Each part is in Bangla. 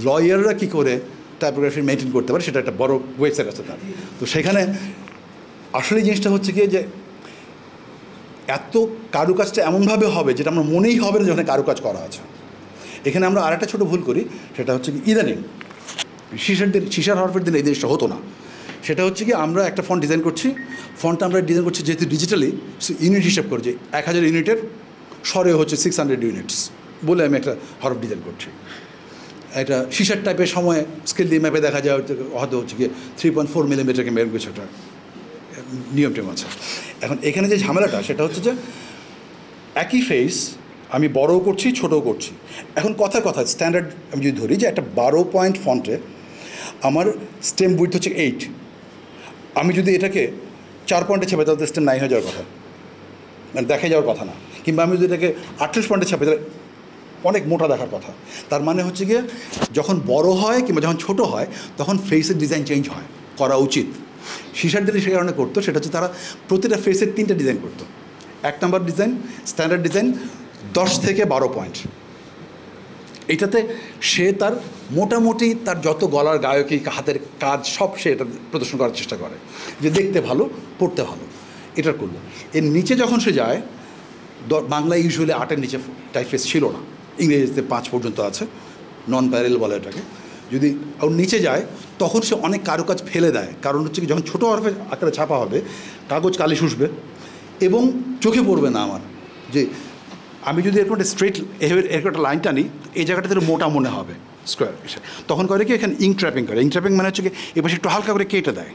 লয়াররা কী করে টাইপোগ্রাফি মেনটেন করতে পারে সেটা একটা বড় ওয়েবসাইট আছে তার। তো সেখানে আসলে জিনিসটা হচ্ছে কি যে এত কারুকাজটা এমনভাবে হবে যেটা আমার মনেই হবে না যখন কারুকাজ করা আছে। এখানে আমরা আরেকটা ছোটো ভুল করি, সেটা হচ্ছে কি ইদানিং শিশার হরফের দিন এই জিনিসটা হতো না। সেটা হচ্ছে কি আমরা একটা ফন্ট ডিজাইন করছি, ফন্টটা আমরা ডিজাইন করছি যেহেতু ডিজিটালি ইউনিট হিসাব করে যে 1000 ইউনিটের স্বরে হচ্ছে 600 ইউনিটস বলে আমি একটা হরফ ডিজাইন করছি। একটা শিশার টাইপের সময় স্কেল দিয়ে ম্যাপে দেখা যায় হয়তো হচ্ছে কি 3.4 মিলিমিটারকে মেরুন কিছু একটা নিয়ম টেম আছে। এখন এখানে যে ঝামেলাটা সেটা হচ্ছে যে একই ফেস আমি বড়ও করছি ছোটও করছি। এখন কথার কথা স্ট্যান্ডার্ড আমি যদি ধরি যে একটা 12 পয়েন্ট ফন্টে আমার স্টেম উইডথ হচ্ছে 8, আমি যদি এটাকে 4 পয়েন্টে ছাপে তাহলে স্টেম 9 হয়ে যাওয়ার কথা, মানে দেখা যাওয়ার কথা না। কিংবা আমি যদি এটাকে 38 পয়েন্টে ছাপে তাহলে অনেক মোটা দেখার কথা। তার মানে হচ্ছে গিয়ে যখন বড় হয় কিংবা যখন ছোট হয় তখন ফেসের ডিজাইন চেঞ্জ হয়, করা উচিত। শিশার দিলে সে কারণে করতো সেটা হচ্ছে তারা প্রতিটা ফেসের 3টে ডিজাইন করতো। 1 নম্বর ডিজাইন স্ট্যান্ডার্ড ডিজাইন 10 থেকে 12 পয়েন্ট। এইটাতে সে তার মোটামুটি তার যত গলার গায়কী হাতের কাজ সব সে এটা প্রদর্শন করার চেষ্টা করে যে দেখতে ভালো পড়তে ভালো, এটা করলো। এর নিচে যখন সে যায়, বাংলা ইউজুয়ালি 8-এর নিচে টাইপফেস ছিল না, ইংরেজিতে 5 পর্যন্ত আছে, নন প্যারেল বলে এটাকে। যদি ওর নিচে যায় তখন সে অনেক কারুকাজ ফেলে দেয়। কারণ হচ্ছে কি যখন ছোটো হরফে আকারে ছাপা হবে কাগজ কালি শুষবে এবং চোখে পড়বে না আমার যে আমি যদি এরকম একটা স্ট্রেট এরকম একটা লাইন টানি এই জায়গাটা তো মোটা মনে হবে স্কোয়ার। তখন করে কি এখানে ইঙ্ক ট্র্যাপিং করে। ইঙ্ক ট্র্যাপিং মানে হচ্ছে কি এবার একটু হালকা করে কেটে দেয়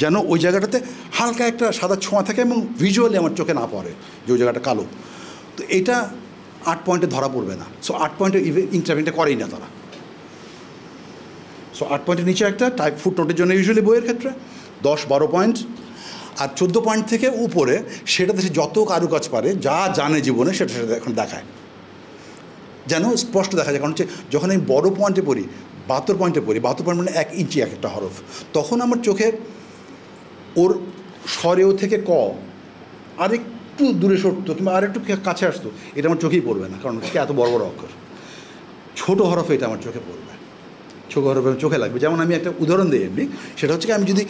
যেন ওই জায়গাটাতে হালকা একটা সাদা ছোঁয়া থাকে এবং ভিজুয়ালি আমার চোখে না পড়ে যে ওই জায়গাটা কালো। তো এটা 8 পয়েন্টে ধরা পড়বে না। সো 8 পয়েন্টে ইঙ্ক ট্র্যাপিংটা করেই না তারা। সো 8 পয়েন্টের নিচে একটা টাইপ ফুটনোটের জন্য ইউজুয়ালি বইয়ের ক্ষেত্রে 10-12 পয়েন্ট, আর 14 পয়েন্ট থেকে উপরে সেটাতে সে যত কারুকাজ পারে যা জানে জীবনে সেটা এখন দেখায় যেন স্পষ্ট দেখা যায়। কারণ হচ্ছে যখন আমি বড় পয়েন্টে পড়ি 72 পয়েন্টে পড়ি, 72 পয়েন্ট মানে 1 ইঞ্চি এক একটা হরফ, তখন আমার চোখে ওর স্বরেও থেকে ক আরেকটু দূরে সরতো কিংবা আরেকটু কাছে আসতো, এটা আমার চোখেই পড়বে না। কারণ হচ্ছে এত বড় বড় অক্ষর। ছোটো হরফে এটা আমার চোখে পড়বে, ছোটো হরফে চোখে লাগবে। যেমন আমি একটা উদাহরণ দিই এমনি, সেটা হচ্ছে কি আমি যদি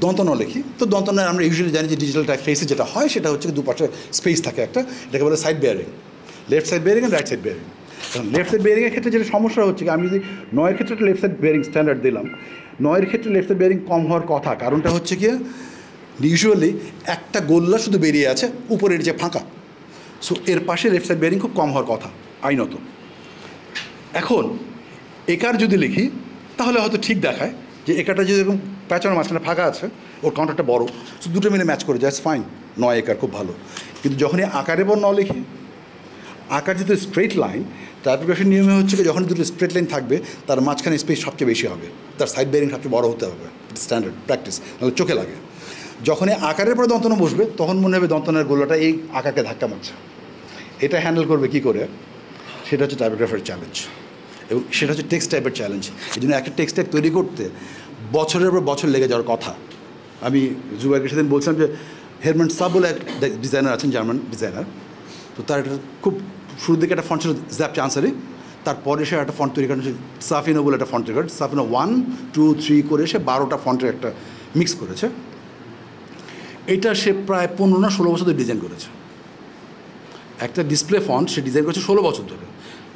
দন্তন লিখি তো দন্তনের আমরা ইউজুয়ালি জানি যে ডিজিটাল টাইপফেসে যেটা হয় সেটা হচ্ছে দুপাশে স্পেস থাকে একটা, এটাকে বলে side bearing, left side bearing আর রাইট সাইড বেয়ারিং। কারণ লেফট সাইড বেয়ারিংয়ের ক্ষেত্রে যেটা সমস্যা হচ্ছে কি আমি যদি 9-এর ক্ষেত্রে একটা লেফট সাইড বেয়ারিং স্ট্যান্ডার্ড দিলাম, 9-এর ক্ষেত্রে লেফট সাইড বেয়ারিং কম হওয়ার কথা। কারণটা হচ্ছে কি ইউজুয়ালি একটা গোল্লা শুধু বেরিয়ে আছে, উপরের যে ফাঁকা, সো এর পাশে লেফট সাইড বেয়ারিং খুব কম হওয়ার কথা আইনত। এখন একার যদি লিখি তাহলে হয়তো ঠিক দেখায় যে একারটা যদি এরকম প্যাচানোর মাঝখানে ফাঁকা আছে, ওর কাউন্টারটা বড়, সো দুটো মিলে ম্যাচ করে যায়, ফাইন, 9 একার খুব ভালো। কিন্তু যখনই আকারের পর লিখি, আকার যেহেতু স্ট্রেট লাইন, টাইপোগ্রাফির নিয়মে হচ্ছে কি যখন দুটো স্ট্রেট লাইন থাকবে তার মাঝখানে স্পেস সবচেয়ে বেশি হবে, তার সাইড বেয়ারিং সবচেয়ে বড় হতে হবে, স্ট্যান্ডার্ড প্র্যাকটিস, নাহলে চোখে লাগে। যখনই আকারের পরে দন্তন বসবে তখন মনে হবে দন্তনের গোলাটা এই আকারকে ধাক্কা মারছে। এটা হ্যান্ডেল করবে কী করে, সেটা হচ্ছে টাইপোগ্রাফারের চ্যালেঞ্জ, এবং সেটা হচ্ছে টেক্সট টাইপের চ্যালেঞ্জ। এই জন্য একটা টেক্সট টাইপ তৈরি করতে বছরের পর বছর লেগে যাওয়ার কথা। আমি জুবাইরকে সেদিন বলছিলাম যে হেরমান সাব বলে এক ডিজাইনার আছেন, জার্মান ডিজাইনার, তো তার একটা খুব শুরুর দিকে একটা ফন্ট ছিল জ্যাপ চান্সারি, তারপরে সে একটা ফন্ট তৈরি করেন সাফিনো বলে একটা ফন্ট তৈরি করেন, সাফিনো 1, 2, 3 করে সে 12টা ফন্টের একটা মিক্স করেছে। এটা সে প্রায় 15 না 16 বছর ধরে ডিজাইন করেছে। একটা ডিসপ্লে ফন্ট সে ডিজাইন করেছে 16 বছর ধরে,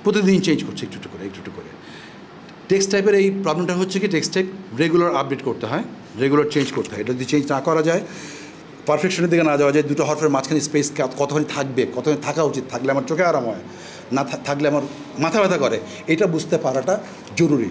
প্রতিদিন চেঞ্জ করছে একটু একটু করে একটু একটু করে। টেক্সট টাইপের এই প্রবলেমটা হচ্ছে কি টেক্সট টাইপ রেগুলার আপডেট করতে হয়, রেগুলার চেঞ্জ করতে হয়। এটা যদি চেঞ্জ না করা যায়, পারফেকশনের দিকে না যাওয়া যায়, দুটো হরফের মাঝখানে স্পেস কতখানি থাকবে, কতখানি থাকা উচিত, থাকলে আমার চোখে আরাম হয়, না থাকলে আমার মাথা ব্যথা করে, এটা বুঝতে পারাটা জরুরি।